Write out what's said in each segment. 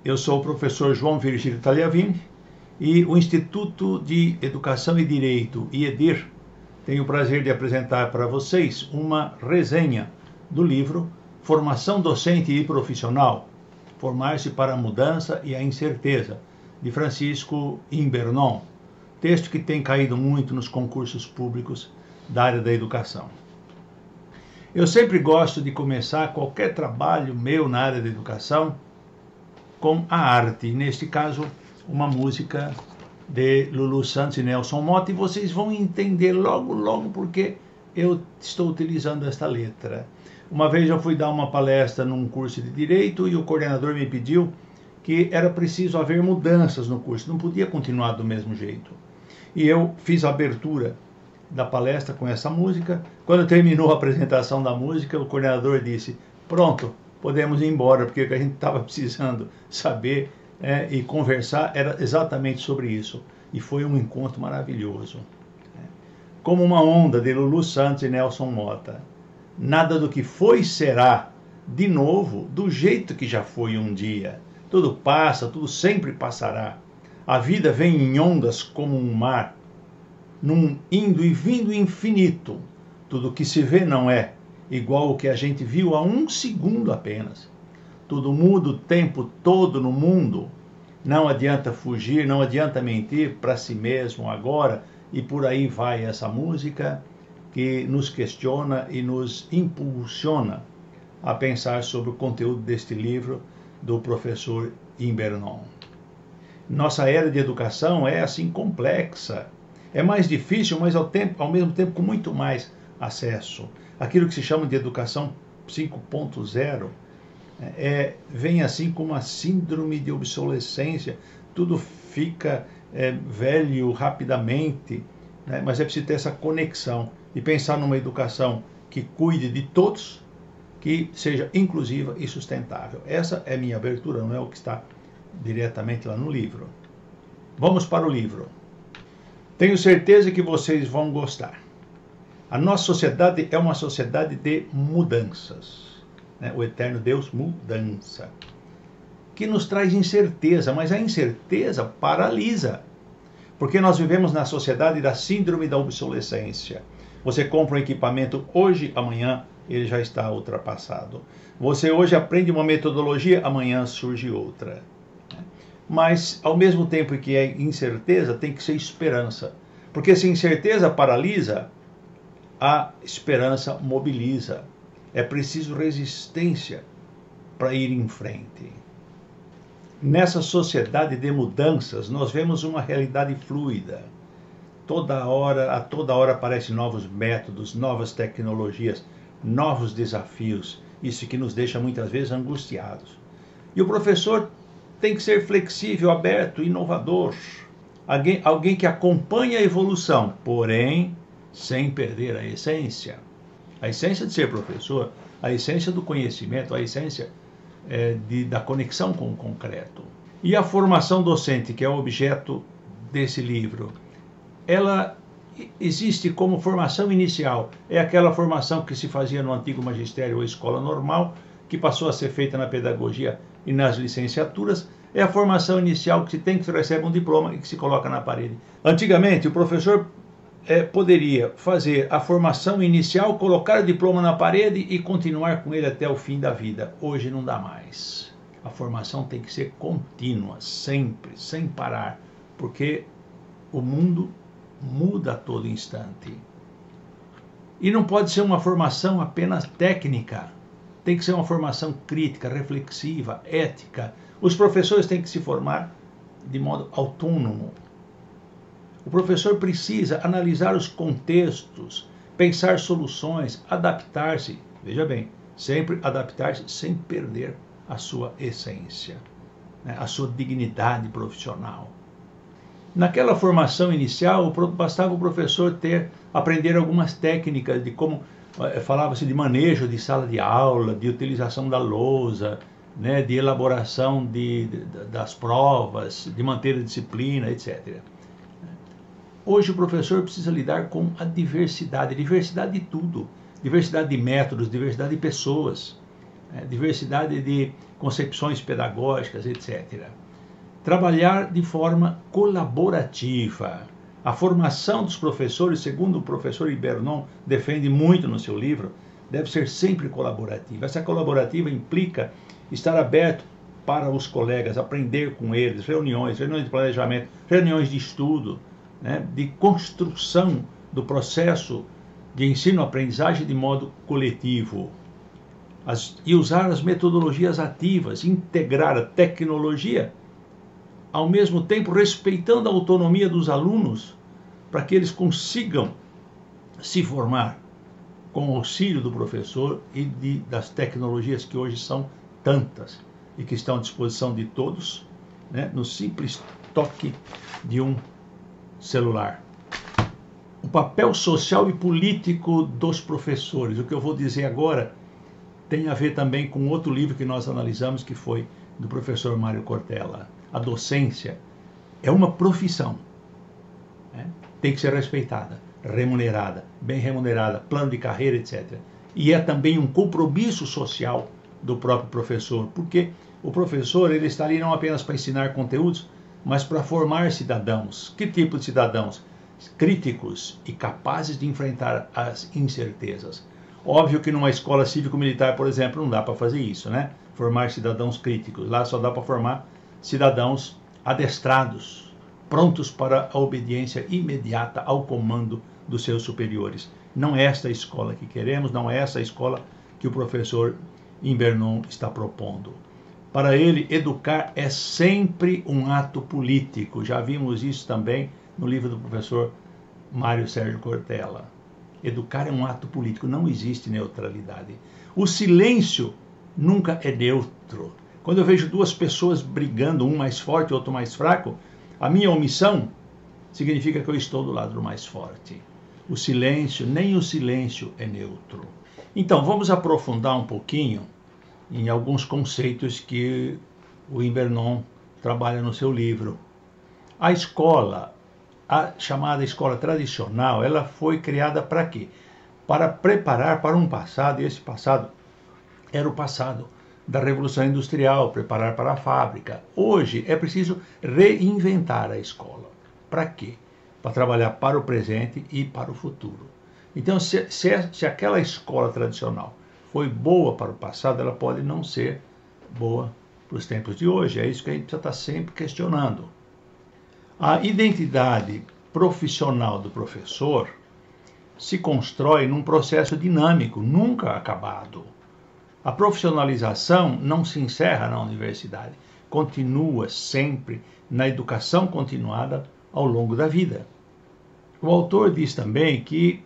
Eu sou o professor João Virgílio Tagliavini e o Instituto de Educação e Direito, IEDIR, tem o prazer de apresentar para vocês uma resenha do livro Formação Docente e Profissional, Formar-se para a Mudança e a Incerteza, de Francisco Imbernon, texto que tem caído muito nos concursos públicos da área da educação. Eu sempre gosto de começar qualquer trabalho meu na área da educação com a arte, neste caso uma música de Lulu Santos e Nelson Motta, e vocês vão entender logo porque eu estou utilizando esta letra. Uma vez eu fui dar uma palestra num curso de Direito e o coordenador me pediu que era preciso haver mudanças no curso, não podia continuar do mesmo jeito. E eu fiz a abertura da palestra com essa música. Quando terminou a apresentação da música, o coordenador disse: pronto, podemos ir embora, porque o que a gente estava precisando saber e conversar era exatamente sobre isso. E foi um encontro maravilhoso. Como uma onda de Lulu Santos e Nelson Motta. Nada do que foi será de novo do jeito que já foi um dia. Tudo passa, tudo sempre passará. A vida vem em ondas como um mar, num indo e vindo infinito. Tudo que se vê não é igual o que a gente viu há um segundo apenas. Tudo muda o tempo todo no mundo. Não adianta fugir, não adianta mentir para si mesmo agora. E por aí vai essa música que nos questiona e nos impulsiona a pensar sobre o conteúdo deste livro do professor Imbernon. Nossa era de educação é assim complexa. É mais difícil, mas ao mesmo tempo com muito mais acesso. Aquilo que se chama de educação 5.0 vem assim com uma síndrome de obsolescência. Tudo fica velho rapidamente, né? Mas é preciso ter essa conexão e pensar numa educação que cuide de todos, que seja inclusiva e sustentável. Essa é minha abertura, não é o que está diretamente lá no livro. Vamos para o livro. Tenho certeza que vocês vão gostar. A nossa sociedade é uma sociedade de mudanças, né? O eterno Deus, mudança, que nos traz incerteza, mas a incerteza paralisa, porque nós vivemos na sociedade da síndrome da obsolescência. Você compra um equipamento hoje, amanhã ele já está ultrapassado. Você hoje aprende uma metodologia, amanhã surge outra. Mas, ao mesmo tempo que é incerteza, tem que ser esperança. Porque se a incerteza paralisa, a esperança mobiliza. É preciso resistência para ir em frente. Nessa sociedade de mudanças, nós vemos uma realidade fluida. A toda hora aparecem novos métodos, novas tecnologias, novos desafios. Isso que nos deixa muitas vezes angustiados. E o professor tem que ser flexível, aberto, inovador. Alguém que acompanhe a evolução, porém, sem perder a essência. A essência de ser professor, a essência do conhecimento, a essência da conexão com o concreto. E a formação docente, que é o objeto desse livro, ela existe como formação inicial. É aquela formação que se fazia no antigo magistério ou escola normal, que passou a ser feita na pedagogia e nas licenciaturas. É a formação inicial que se recebe um diploma e que se coloca na parede. Antigamente, o professor poderia fazer a formação inicial, colocar o diploma na parede e continuar com ele até o fim da vida. Hoje não dá mais. A formação tem que ser contínua, sempre, sem parar, porque o mundo muda a todo instante. E não pode ser uma formação apenas técnica. Tem que ser uma formação crítica, reflexiva, ética. Os professores têm que se formar de modo autônomo. O professor precisa analisar os contextos, pensar soluções, adaptar-se. Veja bem, sempre adaptar-se sem perder a sua essência, né? A sua dignidade profissional. Naquela formação inicial, bastava o professor aprender algumas técnicas de como falava-se de manejo de sala de aula, de utilização da lousa, né, de elaboração das provas, de manter a disciplina, etc. Hoje o professor precisa lidar com a diversidade de tudo, diversidade de métodos, diversidade de pessoas. diversidade de concepções pedagógicas, etc. Trabalhar de forma colaborativa. A formação dos professores, segundo o professor Ibernon defende muito no seu livro, deve ser sempre colaborativa. Essa colaborativa implica estar aberto para os colegas, aprender com eles, reuniões de planejamento, reuniões de estudo, de construção do processo de ensino-aprendizagem de modo coletivo. E usar as metodologias ativas, integrar a tecnologia, ao mesmo tempo respeitando a autonomia dos alunos, para que eles consigam se formar com o auxílio do professor e das tecnologias que hoje são tantas e que estão à disposição de todos, no simples toque de um celular. O papel social e político dos professores. O que eu vou dizer agora tem a ver também com outro livro que nós analisamos, que foi do professor Mário Cortella. A docência é uma profissão, tem que ser respeitada, remunerada, bem remunerada, plano de carreira, etc. E é também um compromisso social do próprio professor, porque o professor ele está ali não apenas para ensinar conteúdos, mas para formar cidadãos. Que tipo de cidadãos? Críticos e capazes de enfrentar as incertezas. Óbvio que numa escola cívico-militar, por exemplo, não dá para fazer isso, Formar cidadãos críticos. Lá só dá para formar cidadãos adestrados, prontos para a obediência imediata ao comando dos seus superiores. Não é esta a escola que queremos, não é essa a escola que o professor Ibernon está propondo. Para ele, educar é sempre um ato político. Já vimos isso também no livro do professor Mário Sérgio Cortella. Educar é um ato político, não existe neutralidade. O silêncio nunca é neutro. Quando eu vejo duas pessoas brigando, um mais forte e outro mais fraco, a minha omissão significa que eu estou do lado do mais forte. O silêncio, nem o silêncio é neutro. Então, vamos aprofundar um pouquinho em alguns conceitos que o Ibernon trabalha no seu livro. A escola, a chamada escola tradicional, ela foi criada para quê? Para preparar para um passado, e esse passado era o passado da Revolução Industrial, preparar para a fábrica. Hoje é preciso reinventar a escola. Para quê? Para trabalhar para o presente e para o futuro. Então, se aquela escola tradicional foi boa para o passado, ela pode não ser boa para os tempos de hoje. É isso que a gente precisa estar sempre questionando. A identidade profissional do professor se constrói num processo dinâmico, nunca acabado. A profissionalização não se encerra na universidade, continua sempre na educação continuada ao longo da vida. O autor diz também que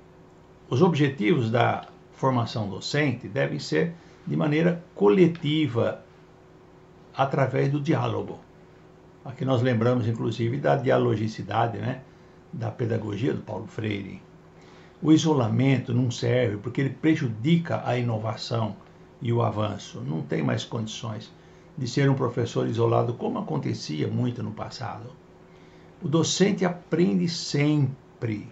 os objetivos da formação docente devem ser de maneira coletiva, através do diálogo. Aqui nós lembramos, inclusive, da dialogicidade, da pedagogia do Paulo Freire. O isolamento não serve porque ele prejudica a inovação e o avanço. Não tem mais condições de ser um professor isolado, como acontecia muito no passado. O docente aprende sempre.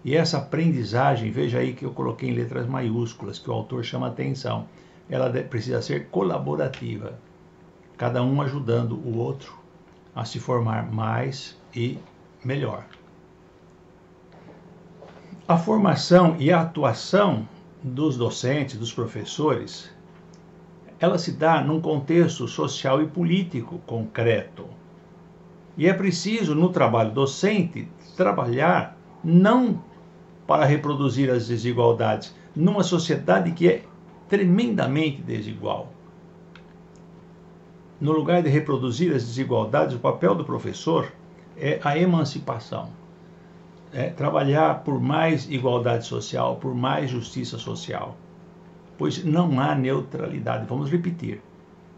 E essa aprendizagem, veja aí que eu coloquei em letras maiúsculas, que o autor chama atenção, ela precisa ser colaborativa. Cada um ajudando o outro a se formar mais e melhor. A formação e a atuação dos docentes, dos professores, ela se dá num contexto social e político concreto. E é preciso, no trabalho docente, trabalhar não para reproduzir as desigualdades, numa sociedade que é tremendamente desigual. No lugar de reproduzir as desigualdades, o papel do professor é a emancipação. É trabalhar por mais igualdade social, por mais justiça social. Pois não há neutralidade, vamos repetir,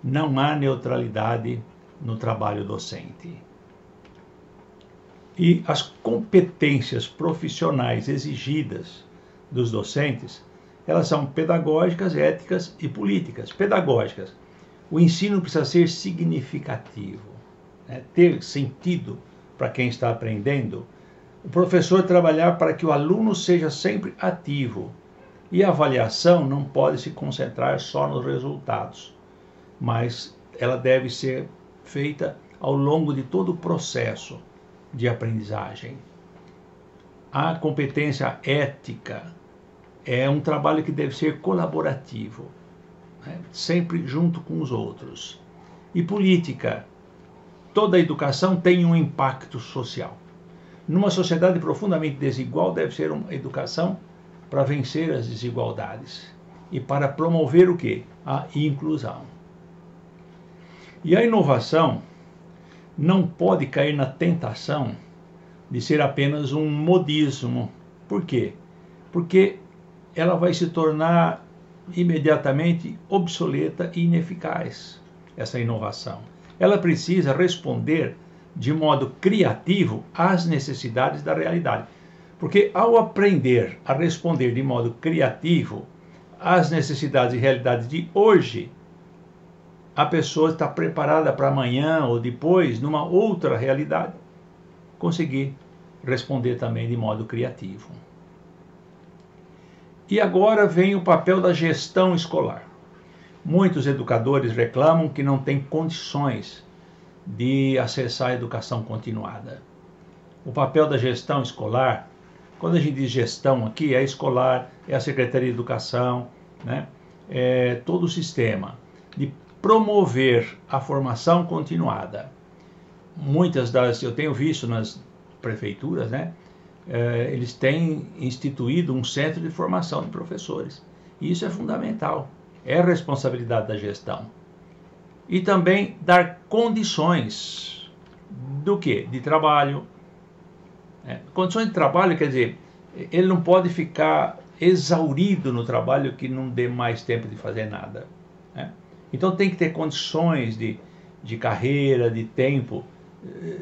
não há neutralidade no trabalho docente. E as competências profissionais exigidas dos docentes, elas são pedagógicas, éticas e políticas. Pedagógicas, o ensino precisa ser significativo, ter sentido para quem está aprendendo. O professor trabalhar para que o aluno seja sempre ativo, E a avaliação não pode se concentrar só nos resultados, mas ela deve ser feita ao longo de todo o processo de aprendizagem. A competência ética é um trabalho que deve ser colaborativo, né? Sempre junto com os outros. E política, toda a educação tem um impacto social. Numa sociedade profundamente desigual, deve ser uma educação para vencer as desigualdades e para promover o quê? A inclusão. E a inovação não pode cair na tentação de ser apenas um modismo. Por quê? Porque ela vai se tornar imediatamente obsoleta e ineficaz, essa inovação. Ela precisa responder de modo criativo às necessidades da realidade. Porque ao aprender a responder de modo criativo às necessidades e realidades de hoje, a pessoa está preparada para amanhã ou depois, numa outra realidade, conseguir responder também de modo criativo. E agora vem o papel da gestão escolar. Muitos educadores reclamam que não têm condições de acessar a educação continuada. O papel da gestão escolar, quando a gente diz gestão aqui, é escolar, é a Secretaria de Educação, né? É todo o sistema de promover a formação continuada. Eu tenho visto nas prefeituras, né? Eles têm instituído um centro de formação de professores. E isso é fundamental, é responsabilidade da gestão. E também dar condições do quê? De trabalho. Condições de trabalho, quer dizer, ele não pode ficar exaurido no trabalho que não dê mais tempo de fazer nada. Então tem que ter condições de carreira, de tempo,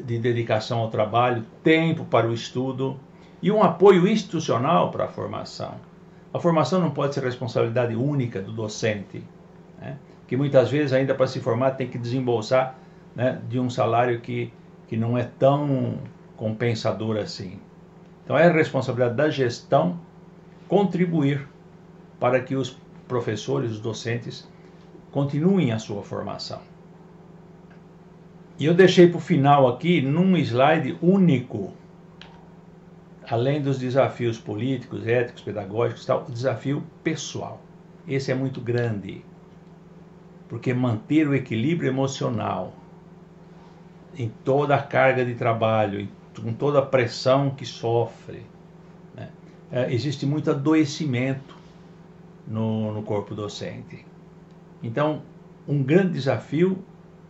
de dedicação ao trabalho, tempo para o estudo e um apoio institucional para a formação. A formação não pode ser responsabilidade única do docente, né? Que muitas vezes ainda para se formar tem que desembolsar, né, de um salário que não é tão compensador assim. Então é a responsabilidade da gestão contribuir para que os professores, os docentes, continuem a sua formação. E eu deixei para o final aqui, num slide único, além dos desafios políticos, éticos, pedagógicos, tal, o desafio pessoal. Esse é muito grande, porque manter o equilíbrio emocional em toda a carga de trabalho, com toda a pressão que sofre, né? Existe muito adoecimento no corpo docente. Então, um grande desafio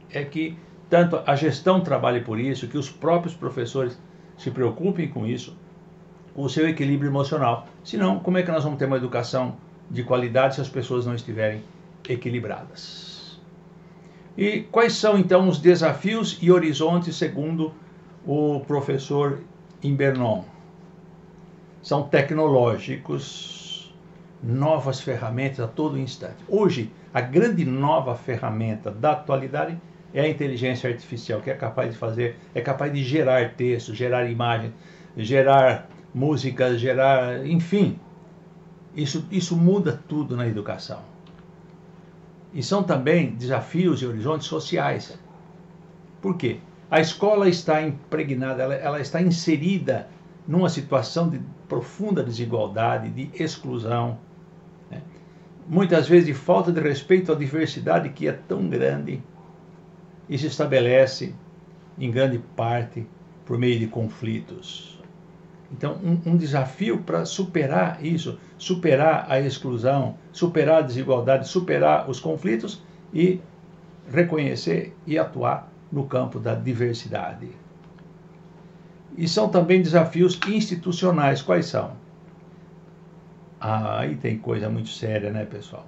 é que tanto a gestão trabalhe por isso, que os próprios professores se preocupem com isso, com o seu equilíbrio emocional. Senão, como é que nós vamos ter uma educação de qualidade se as pessoas não estiverem equilibradas? E quais são, então, os desafios e horizontes, segundo o professor Imbernon? São tecnológicos, novas ferramentas a todo instante. Hoje, a grande nova ferramenta da atualidade é a inteligência artificial, que é capaz de gerar texto, gerar imagens, gerar músicas, enfim, isso muda tudo na educação. E são também desafios e horizontes sociais. Por quê? A escola está impregnada, ela está inserida numa situação de profunda desigualdade, de exclusão, né? Muitas vezes de falta de respeito à diversidade que é tão grande e se estabelece, em grande parte, por meio de conflitos. Então, um desafio para superar isso, superar a exclusão, superar a desigualdade, superar os conflitos e reconhecer e atuar no campo da diversidade. E são também desafios institucionais. Quais são? Aí tem coisa muito séria, né, pessoal?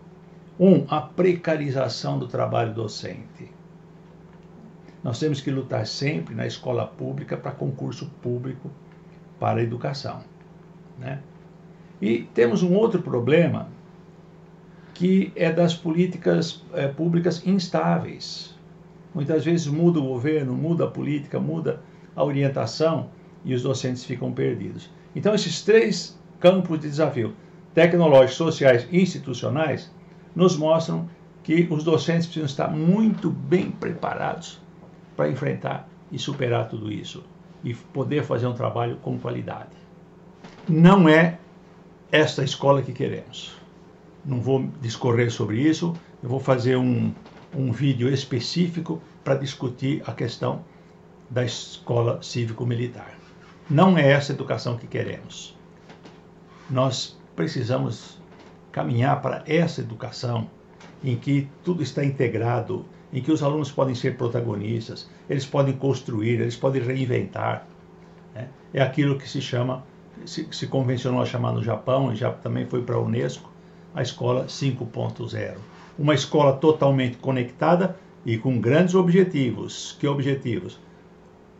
A precarização do trabalho docente. Nós temos que lutar sempre na escola pública para concurso público para a educação, né? E temos um outro problema, que é das políticas públicas instáveis. Muitas vezes muda o governo, muda a política, muda a orientação e os docentes ficam perdidos. Então, esses três campos de desafio, tecnológicos, sociais e institucionais nos mostram que os docentes precisam estar muito bem preparados para enfrentar e superar tudo isso e poder fazer um trabalho com qualidade. Não é esta escola que queremos. Não vou discorrer sobre isso, eu vou fazer um vídeo específico para discutir a questão da escola cívico-militar. Não é essa educação que queremos. Nós precisamos caminhar para essa educação em que tudo está integrado, em que os alunos podem ser protagonistas, eles podem construir, eles podem reinventar. Né? É aquilo que se convencionou a chamar no Japão, e já também foi para a Unesco, a escola 5.0. Uma escola totalmente conectada e com grandes objetivos. Que objetivos?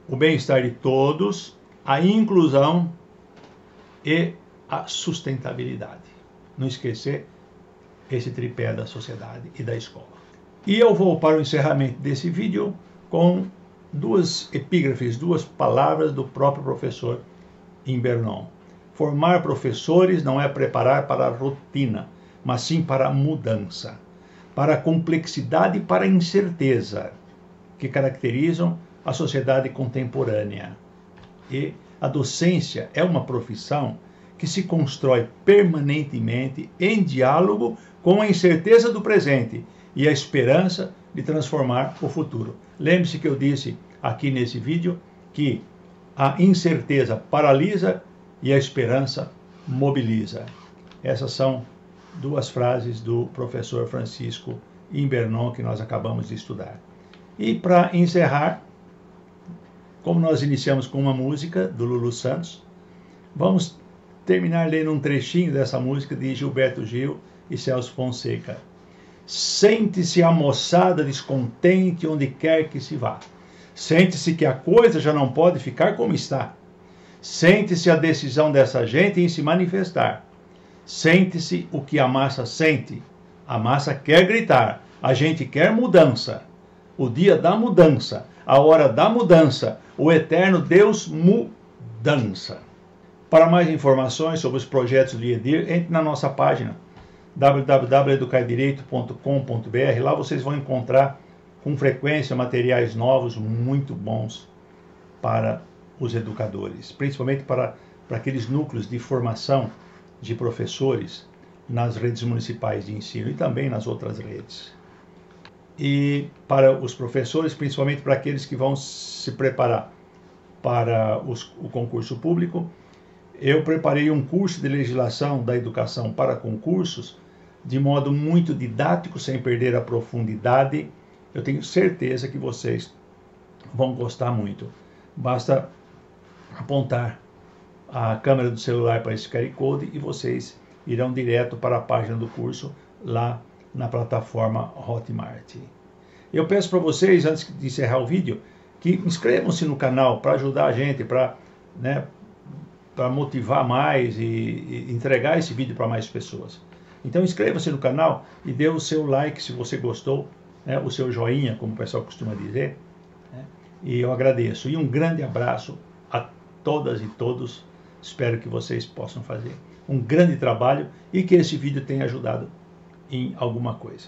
O bem-estar de todos, a inclusão e a sustentabilidade. Não esquecer esse tripé da sociedade e da escola. E eu vou para o encerramento desse vídeo com duas epígrafes, duas palavras do próprio professor Imbernon. Formar professores não é preparar para a rotina, mas sim para a mudança, para a complexidade e para a incerteza que caracterizam a sociedade contemporânea. E a docência é uma profissão que se constrói permanentemente em diálogo com a incerteza do presente e a esperança de transformar o futuro. Lembre-se que eu disse aqui nesse vídeo que a incerteza paralisa e a esperança mobiliza. Essas são duas frases do professor Francisco Imbernon que nós acabamos de estudar. E para encerrar, como nós iniciamos com uma música do Lulu Santos, vamos terminar lendo um trechinho dessa música de Gilberto Gil e Celso Fonseca. Sente-se a moçada descontente onde quer que se vá. Sente-se que a coisa já não pode ficar como está. Sente-se a decisão dessa gente em se manifestar. Sente-se o que a massa sente. A massa quer gritar. A gente quer mudança. O dia da mudança. A hora da mudança. O eterno Deus mudança. Para mais informações sobre os projetos do IEDIR, entre na nossa página www.educardireito.com.br. Lá vocês vão encontrar com frequência materiais novos muito bons para os educadores, principalmente para aqueles núcleos de formação de professores nas redes municipais de ensino e também nas outras redes. E para os professores, principalmente para aqueles que vão se preparar para o concurso público, eu preparei um curso de legislação da educação para concursos de modo muito didático, sem perder a profundidade. Eu tenho certeza que vocês vão gostar muito. Basta apontar a câmera do celular para esse QR Code e vocês irão direto para a página do curso lá na plataforma Hotmart. Eu peço para vocês, antes de encerrar o vídeo, que inscrevam-se no canal para ajudar a gente, para motivar mais e entregar esse vídeo para mais pessoas. Então inscreva-se no canal e dê o seu like se você gostou, o seu joinha, como o pessoal costuma dizer, e eu agradeço. E um grande abraço a todas e todos, espero que vocês possam fazer um grande trabalho e que esse vídeo tenha ajudado em alguma coisa.